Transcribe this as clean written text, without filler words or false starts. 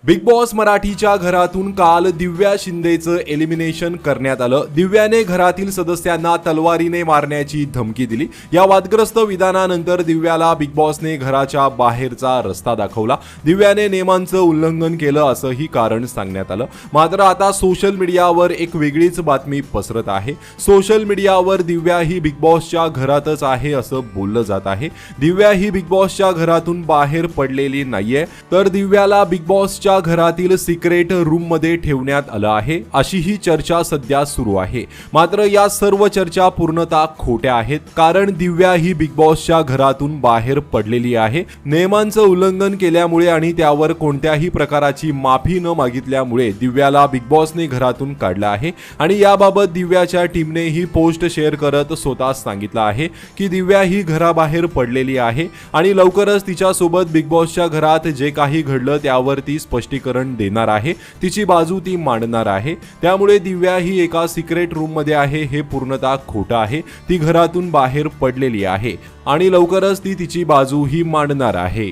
Big boss मराठीच्या घरातून काल दिव्या शिंदेचं एलिमिनेशन करण्यात आलं। दिव्याने घरातील सदस्यांना तलवारीने मारण्याची धमकी दिली। या वादग्रस्त विधानानंतर दिव्याला बिग बॉसने घराच्या बाहेरचा रस्ता दाखवला। दिव्याने नियमांचं उल्लंघन केलं असंही कारण सांगण्यात आलं। मात्र आता सोशल मीडियावर एक वेगळीच बातमी पसरत आहे। सोशल मीडियावर दिव्या ही बिग बॉसच्या घरातच आहे असं बोललं जात आहे। दिव्या ही बिग बॉसच्या घरातून बाहेर पडलेली नाहीये, तर दिव्याला बिग बॉसच्या घरातील सिक्रेट रूम मध्ये ठेवण्यात आलं आहे अशी ही चर्चा सध्या सुरू आहे। मात्र या सर्व चर्चा पूर्णतः खोट्या आहेत, कारण दिव्या ही बिग बॉसच्या घरातून बाहेर पडलेली आहे। नियमांचं उल्लंघन केल्यामुळे आणि त्यावर कोणत्याही प्रकारची माफी न मागितल्यामुळे दिव्याला बिग बॉसने घरातून काढलं आहे। आणि याबाबत दिव्याच्या टीमने ही पोस्ट शेअर करत स्वतः सांगितलं आहे की दिव्या ही घराबाहेर पडलेली आहे आणि लवकरच तिच्यासोबत बिग बॉसच्या घरात जे काही घडलं त्यावर ती स्पष्टीकरण देणार आहे, तिची बाजू ती मांडणार आहे। त्यामुळे दिव्या ही एका सिक्रेट रूम मध्ये आहे हे पूर्णतः खोटं आहे। ती घरातून बाहेर पडलेली आहे आणि लवकरच ती तिची बाजू ही मांडणार आहे।